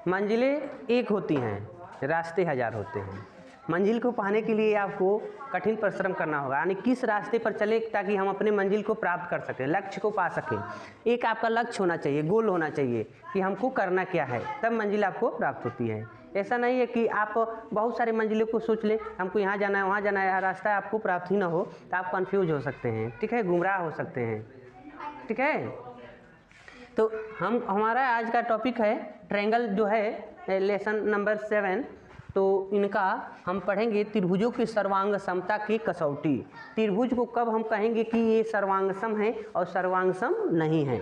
मंजिलें एक होती हैं, रास्ते हजार होते हैं। मंजिल को पाने के लिए आपको कठिन परिश्रम करना होगा, यानी किस रास्ते पर चले ताकि हम अपने मंजिल को प्राप्त कर सकें, लक्ष्य को पा सकें। एक आपका लक्ष्य होना चाहिए, गोल होना चाहिए कि हमको करना क्या है, तब मंजिल आपको प्राप्त होती है। ऐसा नहीं है कि आप बहुत सारे मंजिलों को सोच लें, हमको यहाँ जाना है वहाँ जाना है, रास्ता आपको प्राप्त ही ना हो तो आप कंफ्यूज हो सकते हैं, ठीक है, गुमराह हो सकते हैं, ठीक है। तो हमारा आज का टॉपिक है ट्रायंगल जो है लेसन नंबर 7। तो इनका हम पढ़ेंगे त्रिभुजों की सर्वांग समता की कसौटी। त्रिभुज को कब हम कहेंगे कि ये सर्वांगसम है और सर्वांगसम नहीं है,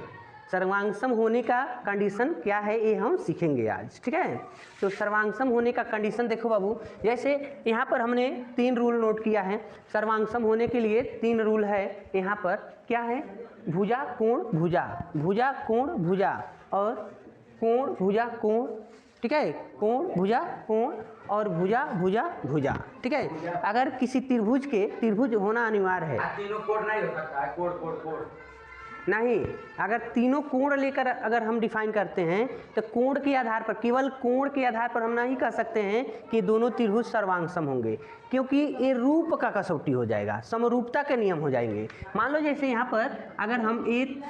सर्वांगसम होने का कंडीशन क्या है ये हम सीखेंगे आज, ठीक है। तो सर्वांगसम होने का कंडीशन देखो बाबू, जैसे यहाँ पर हमने 3 रूल नोट किया है। सर्वांगसम होने के लिए 3 रूल है यहाँ पर, क्या है, भुजा कोण भुजा, भुजा कोण भुजा और कोण भुजा कोण, ठीक है, कोण भुजा कोण और भुजा भुजा भुजा, ठीक है। अगर किसी त्रिभुज होना अनिवार्य है, तीनों कोण नहीं हो सकता है, कोण नहीं, अगर तीनों कोण लेकर अगर हम डिफाइन करते हैं तो कोण के आधार पर, केवल कोण के आधार पर हम नहीं कह सकते हैं कि दोनों त्रिभुज सर्वांगसम होंगे, क्योंकि ये रूप का कसौटी हो जाएगा, समरूपता के नियम हो जाएंगे। मान लो जैसे यहाँ पर अगर हम एक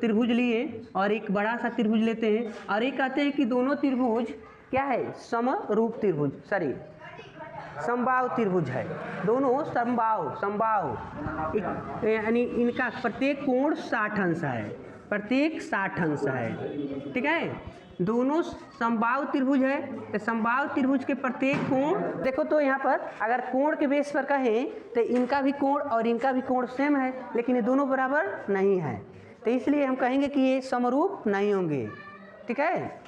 त्रिभुज लिए और एक बड़ा सा त्रिभुज लेते हैं और ये कहते हैं कि दोनों त्रिभुज क्या है, समरूप त्रिभुज, समबाहु त्रिभुज है, दोनों समबाहु, यानी इनका प्रत्येक कोण 60 अंश है, प्रत्येक 60 अंश है, ठीक है। दोनों समबाहु त्रिभुज है तो समबाहु त्रिभुज के प्रत्येक कोण देखो, तो यहाँ पर अगर कोण के बेस पर कहें तो इनका भी कोण और इनका भी कोण सेम है, लेकिन ये दोनों बराबर नहीं है, तो इसलिए हम कहेंगे कि ये समरूप नहीं होंगे, ठीक है,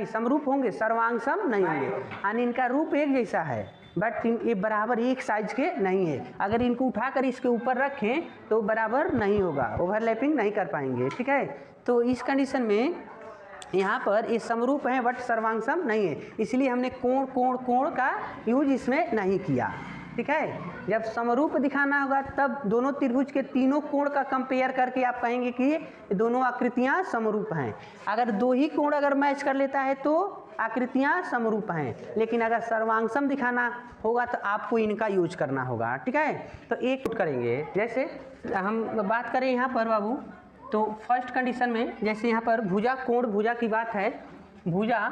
समरूप होंगे, सर्वांगसम नहीं होंगे, यानी इनका रूप एक जैसा है बट ये बराबर एक साइज के नहीं है। अगर इनको उठाकर इसके ऊपर रखें तो बराबर नहीं होगा, ओवरलैपिंग नहीं कर पाएंगे, ठीक है। तो इस कंडीशन में यहाँ पर ये समरूप हैं बट सर्वांगसम नहीं है, इसलिए हमने कोण का यूज इसमें नहीं किया, ठीक है। जब समरूप दिखाना होगा तब दोनों त्रिभुज के तीनों कोण का कंपेयर करके आप कहेंगे कि दोनों आकृतियाँ समरूप हैं। अगर 2 ही कोण अगर मैच कर लेता है तो आकृतियाँ समरूप हैं, लेकिन अगर सर्वांगसम दिखाना होगा तो आपको इनका यूज करना होगा, ठीक है। तो एक करेंगे, जैसे हम बात करें यहाँ पर बाबू, तो फर्स्ट कंडीशन में जैसे यहाँ पर भुजा कोण भुजा की बात है, भुजा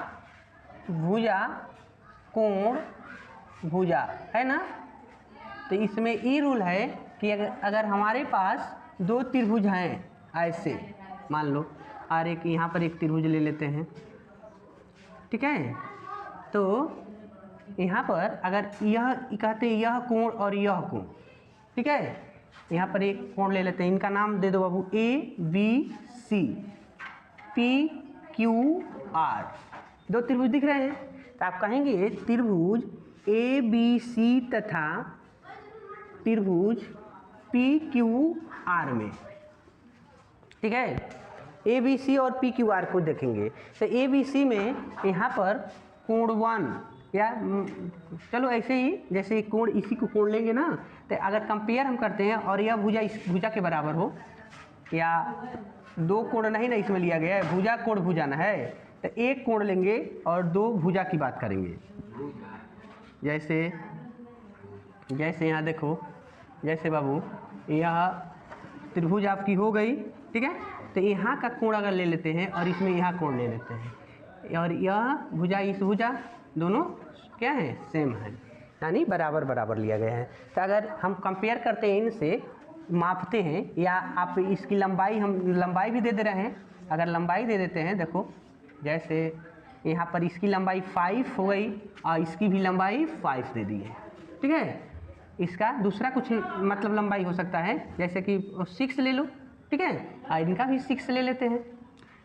कोण भुजा है ना, तो इसमें ये रूल है कि अगर हमारे पास 2 त्रिभुज हैं ऐसे, मान लो और एक यहाँ पर एक त्रिभुज ले लेते हैं, ठीक है। तो यहाँ पर अगर यह कहते हैं यह कोण और यह कोण, ठीक है, यहाँ पर एक कोण ले लेते हैं, इनका नाम दे दो बाबू ABC, PQR, 2 त्रिभुज दिख रहे हैं, तो आप कहेंगे त्रिभुज ABC तथा त्रिभुज PQR में, ठीक है, ABC और PQR को देखेंगे। तो ABC में यहाँ पर कोण 1 या चलो ऐसे ही जैसे कोण इसी को कोण लेंगे ना, तो अगर कंपेयर हम करते हैं और यह भुजा इस भुजा के बराबर हो, या 2 कोण नहीं ना इसमें लिया गया है, भुजा कोण भुजा ना है, तो एक कोण लेंगे और 2 भुजा की बात करेंगे। जैसे यहाँ देखो, जैसे बाबू यह त्रिभुज आपकी हो गई, ठीक है, तो यहाँ का कोण अगर ले लेते हैं और इसमें यहाँ कोण ले लेते हैं और यह भुजा इस भुजा दोनों क्या है, सेम है, यानी बराबर लिया गया है। तो अगर हम कंपेयर करते हैं, इनसे मापते हैं, या आप इसकी लंबाई, हम लंबाई भी दे दे रहे हैं, अगर लंबाई दे देते हैं, देखो जैसे यहाँ पर इसकी लंबाई 5 हो गई और इसकी भी लंबाई 5 दे दी है, ठीक है। इसका दूसरा कुछ मतलब लंबाई हो सकता है, जैसे कि 6 ले लो, ठीक है, और इनका भी 6 ले लेते हैं,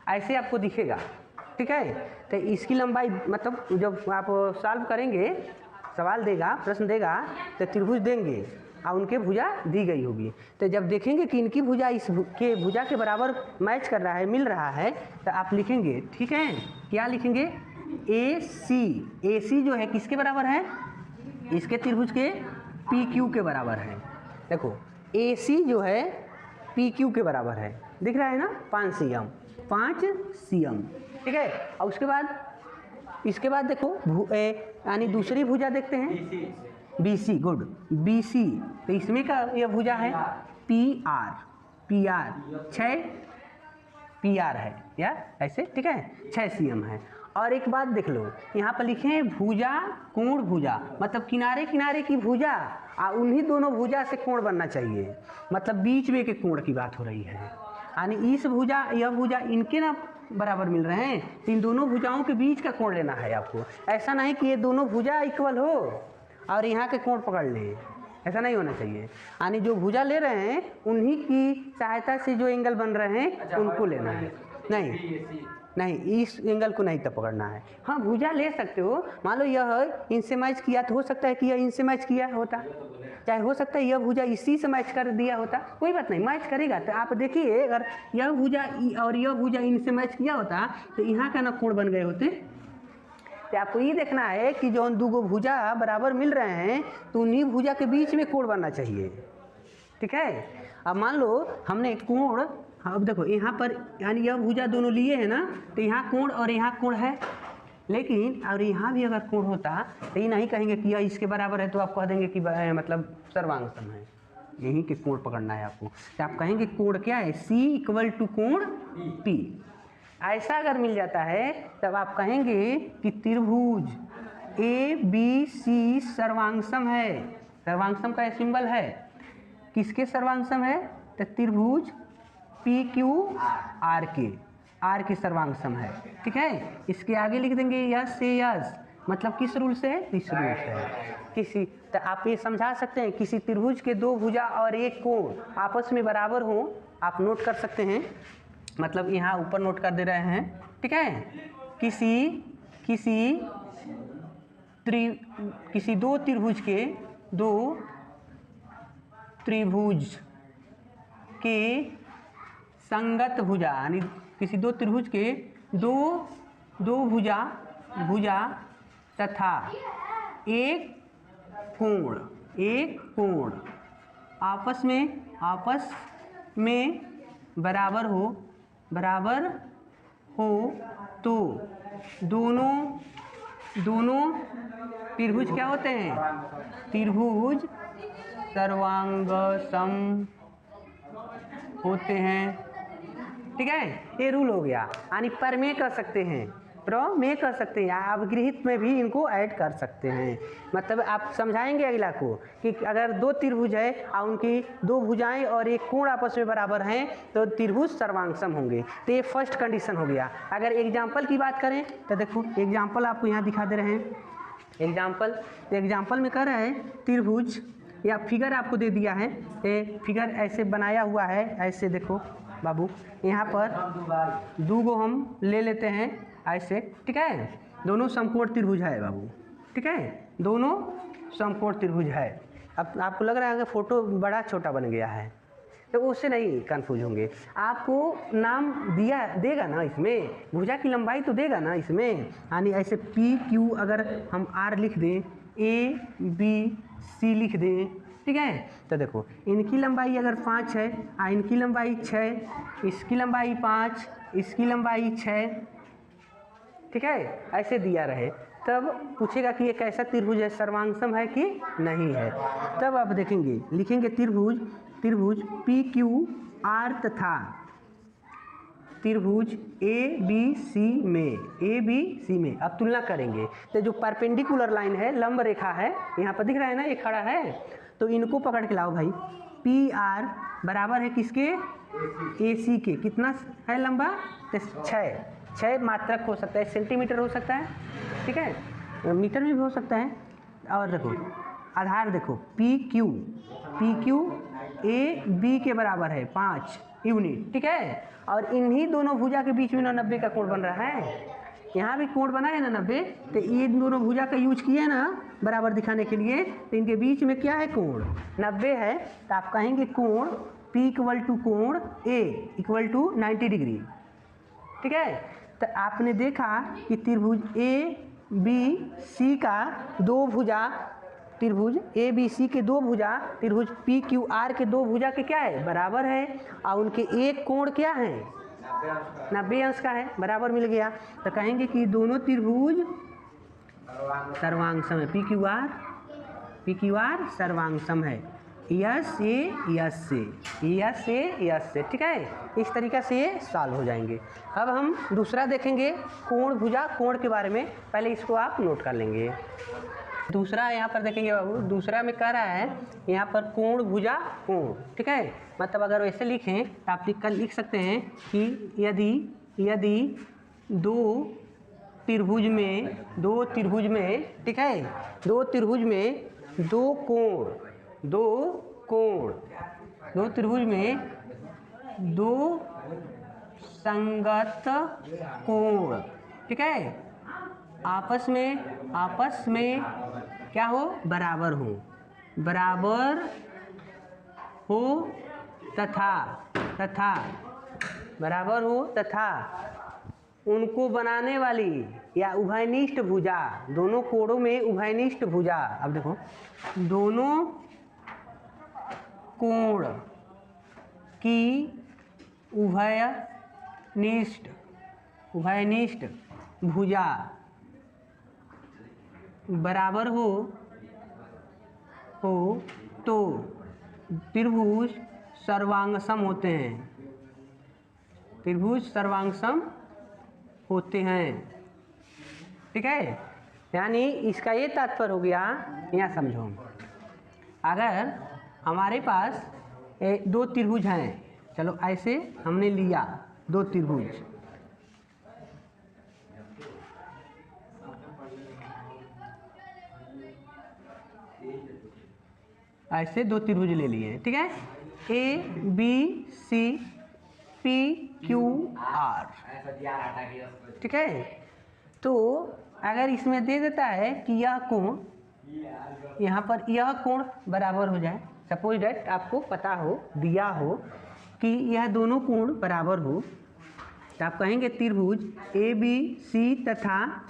ऐसे आपको दिखेगा, ठीक है। तो इसकी लंबाई मतलब जब आप सॉल्व करेंगे, सवाल देगा, प्रश्न देगा, तो त्रिभुज देंगे और उनके भुजा दी गई होगी, तो जब देखेंगे कि इनकी भुजा इसके भुजा के बराबर मैच कर रहा है, मिल रहा है, तो आप लिखेंगे, ठीक है, क्या लिखेंगे, AC जो है किसके बराबर है, इसके त्रिभुज के PQ के बराबर है। देखो AC जो है PQ के बराबर है, दिख रहा है ना, 5 cm, ठीक है। और उसके बाद इसके बाद देखो यानी दूसरी भुजा देखते हैं, B C, good, B C. तो इसमें का यह भुजा है पी आर, 6 पी आर है या ऐसे, ठीक है, 6 cm है। और एक बात देख लो, यहाँ पर लिखे हैं भुजा कोण भुजा, मतलब किनारे किनारे की भुजा, उन्हीं दोनों भुजा से कोण बनना चाहिए, मतलब बीच में के कोण की बात हो रही है। यानी इस भुजा यह भुजा इनके ना बराबर मिल रहे हैं, तो इन दोनों भुजाओं के बीच का कोण लेना है आपको। ऐसा नहीं कि ये दोनों भुजा इक्वल हो और यहाँ के कोण पकड़ लें, ऐसा नहीं होना चाहिए। यानी जो भुजा ले रहे हैं उन्हीं की सहायता से जो एंगल बन रहे हैं उनको लेना है, नहीं इस एंगल को नहीं तब पकड़ना है। हाँ भुजा ले सकते हो, मान लो यह इनसे मैच किया तो हो सकता है कि यह इनसे मैच किया होता, चाहे हो सकता है यह भुजा इसी से मैच कर दिया होता, कोई बात नहीं, मैच करेगा। तो आप देखिए अगर यह भुजा और यह भुजा इनसे मैच किया होता तो यहाँ का ना कोण बन गए होते। तो आपको ये देखना है कि जो दो भुजा बराबर मिल रहे हैं तो उन्हीं भुजा के बीच में कोण बनना चाहिए, ठीक है। अब मान लो हमने कोण, अब देखो यहाँ पर यानी यह भुजा दोनों लिए हैं ना, तो यहाँ कोण और यहाँ कोण है, लेकिन और यहाँ भी अगर कोण होता तो ये नहीं कहेंगे कि यह इसके बराबर है, तो आप कह देंगे कि मतलब सर्वांग सम है, यहीं के कोण पकड़ना है आपको। तो आप कहेंगे कोण क्या है, C इक्वल टू कोण P। ऐसा अगर मिल जाता है तब आप कहेंगे कि त्रिभुज ABC सर्वांगसम है। सर्वांगसम का सिंबल है, किसके सर्वांगसम है, तो त्रिभुज PQR के सर्वांगसम है, ठीक है। इसके आगे लिख देंगे यस से यस, मतलब किस रूल से है, इस रूल से है। किसी तो आप ये समझा सकते हैं, किसी त्रिभुज के दो भुजा और एक कोण आपस में बराबर हो, आप नोट कर सकते हैं, मतलब यहाँ ऊपर नोट कर दे रहे हैं, ठीक है। किसी दो त्रिभुज के संगत भुजा, यानी किसी दो त्रिभुज के दो भुजा तथा एक कोण आपस में बराबर हो तो दोनों त्रिभुज क्या होते हैं, त्रिभुज सर्वांगसम होते हैं, ठीक है। ये रूल हो गया। यानी पर में कर सकते हैं, में कर सकते हैं, आप गृहित में भी इनको ऐड कर सकते हैं। मतलब आप समझाएंगे अगला को कि अगर दो त्रिभुज है और उनकी दो भुजाएं और एक कोण आपस में बराबर हैं तो त्रिभुज सर्वांगसम होंगे। तो ये फर्स्ट कंडीशन हो गया। अगर एग्जाम्पल की बात करें तो देखो एग्जाम्पल आपको यहाँ दिखा दे रहे हैं। एग्जाम्पल में कह रहे हैं त्रिभुज, या फिगर आपको दे दिया है, ये फिगर ऐसे बनाया हुआ है, ऐसे देखो बाबू, यहाँ पर दो गो हम ले लेते हैं ऐसे, ठीक है। दोनों समकोण त्रिभुज है बाबू, ठीक है, दोनों समकोण त्रिभुज है। अब आपको लग रहा है कि फोटो बड़ा छोटा बन गया है, तो उससे नहीं कंफ्यूज होंगे। आपको नाम देगा ना, इसमें भुजा की लंबाई तो देगा ना इसमें, यानी ऐसे PQ अगर हम R लिख दें, ABC लिख दें, ठीक है। तो देखो इनकी लंबाई अगर 5 है, इनकी लंबाई 6, इसकी लंबाई 5, इसकी लंबाई 6, ठीक है, ऐसे दिया रहे, तब पूछेगा कि ये कैसा त्रिभुज है, सर्वांगसम है कि नहीं है। तब आप देखेंगे, लिखेंगे त्रिभुज PQR तथा त्रिभुज ABC में अब तुलना करेंगे। तो जो परपेंडिकुलर लाइन है, लंब रेखा है, यहाँ पर दिख रहा है ना, ये खड़ा है, तो इनको पकड़ के लाओ भाई। PR बराबर है किसके, AC के। कितना है लंबा, तो 6 मात्रक हो सकता है, सेंटीमीटर हो सकता है, ठीक है, मीटर में भी हो सकता है। और देखो आधार देखो PQ AB के बराबर है 5 यूनिट, ठीक है। और इन्हीं दोनों भुजा के बीच में 90 का कोण बन रहा है, यहाँ भी कोण बना है ना 90, तो ये दोनों भुजा का यूज किए ना बराबर दिखाने के लिए, तो इनके बीच में क्या है, कोण 90 है। तो आप कहेंगे कोण P इक्वल टू कोण A इक्वल टू 90 डिग्री, ठीक है। तो आपने देखा कि त्रिभुज ABC का दो भुजा, त्रिभुज ABC के दो भुजा त्रिभुज PQR के दो भुजा के क्या है, बराबर है, और उनके एक कोण क्या है, 90 अंश का है, बराबर मिल गया। तो कहेंगे कि दोनों त्रिभुज सर्वांगसम है। पी क्यू आर सर्वांगसम है। यस से, ठीक है। इस तरीक़े से ये सॉल्व हो जाएंगे। अब हम दूसरा देखेंगे कोण भुजा कोण के बारे में। पहले इसको आप नोट कर लेंगे। दूसरा यहाँ पर देखेंगे बाबू, दूसरा में कह रहा है यहाँ पर कोण भुजा कोण, ठीक है। मतलब अगर वैसे लिखें तो आप लिख सकते हैं कि यदि दो त्रिभुज में, ठीक है, दो त्रिभुज में दो त्रिभुज में दो संगत कोण, ठीक है, आपस में क्या हो, बराबर हो तथा उनको बनाने वाली या उभयनिष्ठ भुजा, दोनों कोणों में उभयनिष्ठ भुजा। अब देखो, दोनों कोण की उभयनिष्ठ भुजा बराबर हो तो त्रिभुज सर्वांगसम होते हैं, ठीक है। यानी इसका ये तात्पर्य हो गया, यहाँ समझो, अगर हमारे पास दो त्रिभुज हैं, चलो ऐसे हमने लिया दो त्रिभुज, ऐसे दो त्रिभुज ले लिए, ठीक है, ABC PQR, ठीक है। तो अगर इसमें दे देता है कि यह कोण, यहाँ पर यह कोण बराबर हो जाए, सपोज डेट आपको पता हो, दिया हो कि यह दोनों कोण बराबर हो, तो आप कहेंगे त्रिभुज ABC तथा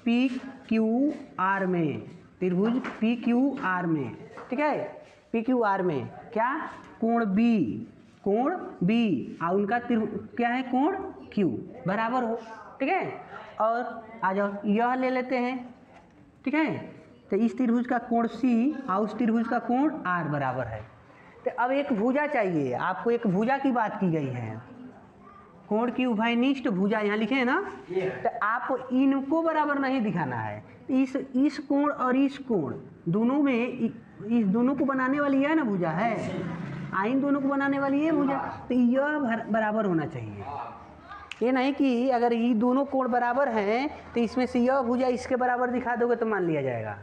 PQR में, त्रिभुज PQR में, ठीक है, PQR में क्या, कोण B और उनका क्या है, कोण Q बराबर हो, ठीक है। और आ जाओ, यह ले लेते हैं, ठीक है। तो इस त्रिभुज का कोण C और उस त्रिभुज का कोण R बराबर है। तो अब एक भुजा चाहिए आपको, एक भुजा की बात की गई है, कोण की उभयनिष्ठ भुजा यहाँ लिखे हैं ना, तो आपको इनको बराबर नहीं दिखाना है। इस कोण और इस कोण दोनों में, इस दोनों को बनाने वाली यह ना भुजा है, इन दोनों को बनाने वाली ये भुजा, तो यह बराबर होना चाहिए। ये नहीं कि अगर ये दोनों कोण बराबर हैं तो इसमें से यह भुजा इसके बराबर दिखा दोगे तो मान लिया जाएगा,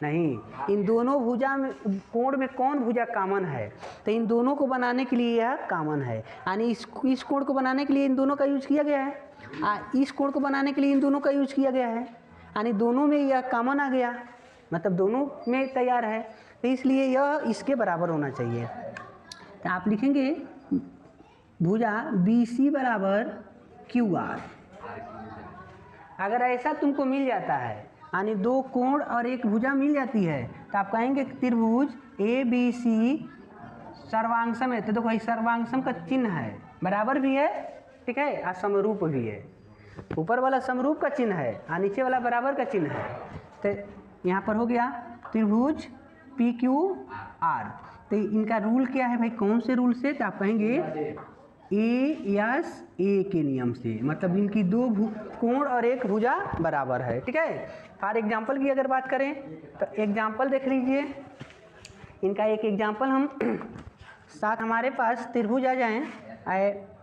नहीं। इन दोनों भुजा में, कोण में कौन भुजा कॉमन है, तो इन दोनों को बनाने के लिए यह कॉमन है। यानी इस कोण को बनाने के लिए इन दोनों का यूज किया गया है, इस कोण को बनाने के लिए इन दोनों का यूज किया गया है, यानी दोनों में यह कॉमन आ गया, मतलब दोनों में तैयार है, तो इसलिए यह इसके बराबर होना चाहिए। तो आप लिखेंगे भुजा BC बराबर QR। अगर ऐसा तुमको मिल जाता है, यानी दो कोण और एक भुजा मिल जाती है, तो आप कहेंगे त्रिभुज ABC सर्वांगसम है। तो देखो भाई, सर्वांगसम का चिन्ह है, बराबर भी है, ठीक है, और समरूप भी है। ऊपर वाला समरूप का चिन्ह है और नीचे वाला बराबर का चिन्ह है। तो यहाँ पर हो गया त्रिभुज PQR। तो इनका रूल क्या है भाई, कौन से रूल से, तो आप कहेंगे A के नियम से, मतलब इनकी दो कोण और एक भुजा बराबर है, ठीक है। फॉर एग्जाम्पल की अगर बात करें तो एग्जाम्पल देख लीजिए, इनका एक एग्जाम्पल हम साथ, हमारे पास त्रिभुज आ जाएं,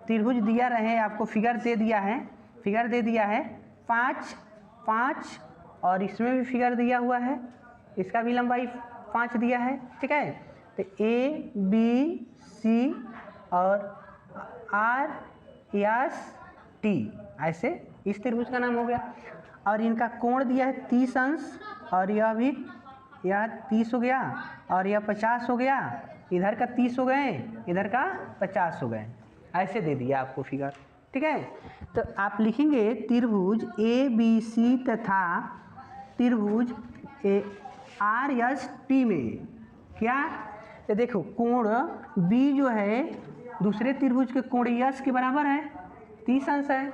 त्रिभुज दिया रहे आपको, फिगर दे दिया है 5 और इसमें भी फिगर दिया हुआ है, इसका भी लंबाई 5 दिया है, ठीक है। तो ABC और RST, ऐसे इस त्रिभुज का नाम हो गया। और इनका कोण दिया है 30 अंश, और यह 30 हो गया, और यह 50 हो गया, इधर का 30 हो गए, इधर का 50 हो गए, ऐसे दे दिया आपको फिगर, ठीक है। तो आप लिखेंगे त्रिभुज ABC तथा त्रिभुज RST में क्या, तो देखो कोण B जो है दूसरे त्रिभुज के कोण यश के बराबर है, 30 अंश है,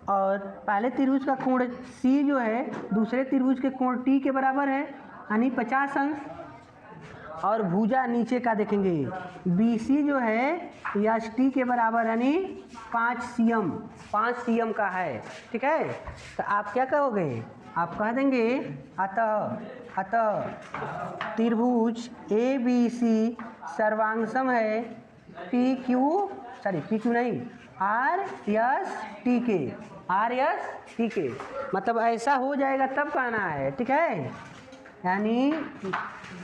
और पहले त्रिभुज का कोण सी जो है दूसरे त्रिभुज के कोण टी के बराबर है यानी 50 अंश। और भुजा नीचे का देखेंगे बी सी जो है एस टी के बराबर यानी 5 cm का है। ठीक है, तो आप क्या कहोगे, आप कह देंगे अतः त्रिभुज ए बी सी सर्वांगसम है पी क्यू नहीं आर एस टी के। मतलब ऐसा हो जाएगा तब कहना है। ठीक है, यानी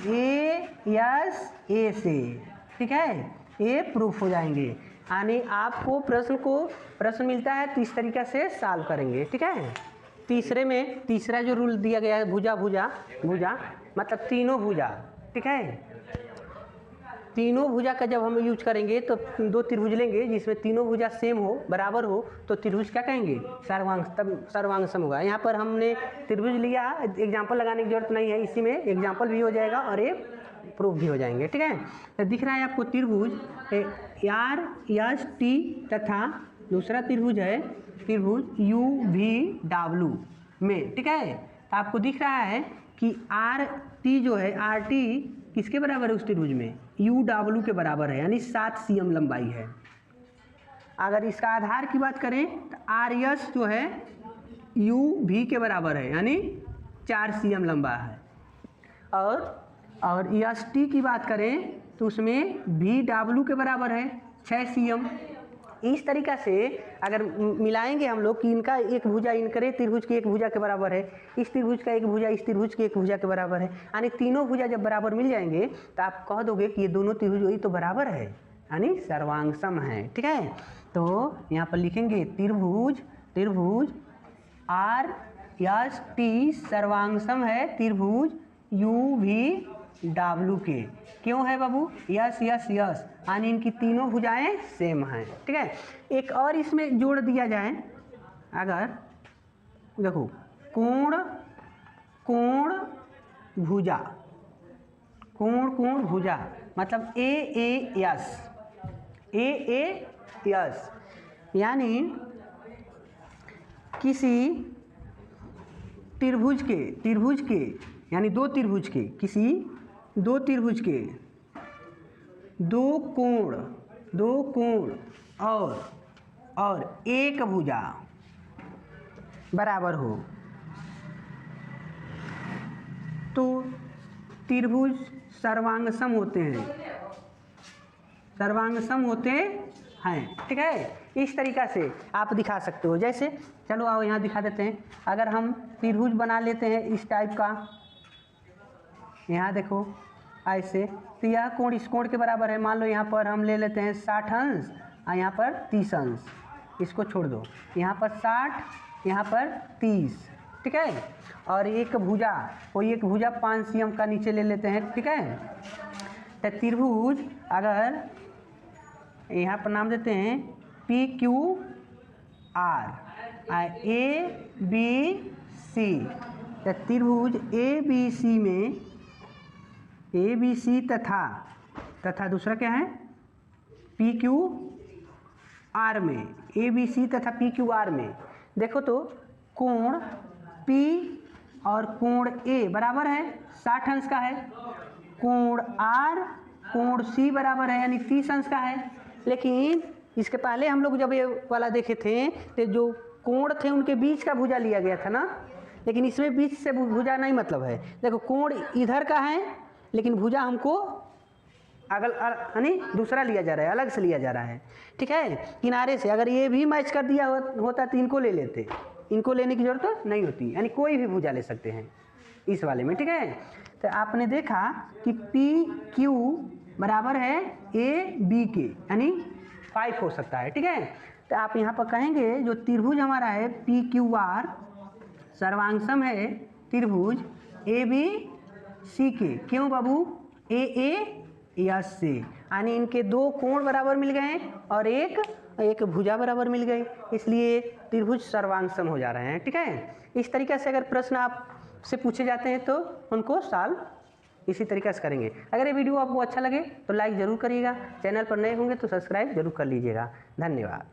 ए एस ए से। ठीक है, ये प्रूफ हो जाएंगे। यानी आपको प्रश्न मिलता है तो इस तरीक़ा से सॉल्व करेंगे। ठीक है, तीसरा जो रूल दिया गया है भुजा मतलब तीनों भुजा। ठीक है, तीनों भुजा का जब हम यूज करेंगे तो दो त्रिभुज लेंगे जिसमें तीनों भुजा सेम हो बराबर हो तो त्रिभुज क्या कहेंगे, सर्वांगसम होगा। यहाँ पर हमने त्रिभुज लिया, एग्जाम्पल लगाने की जरूरत नहीं है, इसी में एग्जाम्पल भी हो जाएगा और ये प्रूफ भी हो जाएंगे। ठीक है, तो दिख रहा है आपको त्रिभुज आर एस टी तथा दूसरा त्रिभुज है त्रिभुज यू वी डब्ल्यू में। ठीक है, तो आपको दिख रहा है कि आर टी जो है आर टी किसके बराबर है उस त्रिभुज में, यू डब्ल्यू के बराबर है यानी 7 cm लंबाई है। अगर इसका आधार की बात करें तो आर एस जो है यू वी के बराबर है यानी 4 cm लंबा है। और एस टी की बात करें तो उसमें वी डब्ल्यू के बराबर है 6 cm। इस तरीक़ा से अगर मिलाएंगे हम लोग कि इनका एक भुजा इनकरे त्रिभुज की एक भुजा के बराबर है, इस त्रिभुज का एक भुजा इस त्रिभुज की एक भुजा के बराबर है, यानी तीनों भुजा जब बराबर मिल जाएंगे तो आप कह दोगे कि ये दोनों त्रिभुज वही तो बराबर है यानी सर्वांगसम है। ठीक है, तो यहाँ पर लिखेंगे त्रिभुज आर एस टी सर्वांगसम है त्रिभुज यू वी डब्ल्यू के। क्यों है बाबू, यस यानी इनकी तीनों भुजाएं सेम हैं। ठीक है, एक और इसमें जोड़ दिया जाए, अगर देखो कोण भुजा मतलब ए एस यानी किसी त्रिभुज के यानी दो त्रिभुज के दो कोण और एक भुजा बराबर हो तो त्रिभुज सर्वांगसम होते हैं। ठीक है, इस तरीक़ा से आप दिखा सकते हो। जैसे चलो आओ यहाँ दिखा देते हैं। अगर हम त्रिभुज बना लेते हैं इस टाइप का, यहाँ देखो ऐसे, तो यह कोण इस कोण के बराबर है। मान लो यहाँ पर हम ले लेते हैं 60 अंश और यहाँ पर 30 अंश, इसको छोड़ दो, यहाँ पर 60 यहाँ पर 30। ठीक है, और एक भुजा 5 cm का नीचे ले लेते हैं। ठीक है, तो त्रिभुज अगर यहाँ पर नाम देते हैं P Q R A B C, तो त्रिभुज ए बी सी में ए बी सी तथा दूसरा क्या है पी क्यू आर में, ए बी सी तथा पी क्यू आर में देखो तो कोण पी और कोण ए बराबर है 60 अंश का है, कोण आर कोण सी बराबर है यानी 30 अंश का है। लेकिन इसके पहले हम लोग जब ये वाला देखे थे तो जो कोण थे उनके बीच का भुजा लिया गया था ना, लेकिन इसमें बीच से भुजा नहीं मतलब है। देखो कोण इधर का है लेकिन भुजा हमको यानी दूसरा लिया जा रहा है, अलग से लिया जा रहा है। ठीक है, किनारे से अगर ये भी मैच कर दिया होता तो इनको ले लेते, इनको लेने की जरूरत नहीं होती, यानी कोई भी भुजा ले सकते हैं इस वाले में। ठीक है, तो आपने देखा कि पी क्यू बराबर है ए बी के यानी 5 हो सकता है। ठीक है, तो आप यहाँ पर कहेंगे जो त्रिभुज हमारा है पी क्यू आर सर्वांगसम है त्रिभुज ए बी सी के। क्यों बाबू, ए एस से, यानी इनके दो कोण बराबर मिल गए और एक भुजा बराबर मिल गई, इसलिए त्रिभुज सर्वांगसम हो जा रहे हैं। ठीक है, इस तरीके से अगर प्रश्न आप से पूछे जाते हैं तो उनको सॉल्व इसी तरीके से करेंगे। अगर ये वीडियो आपको अच्छा लगे तो लाइक ज़रूर करिएगा, चैनल पर नए होंगे तो सब्सक्राइब जरूर कर लीजिएगा। धन्यवाद।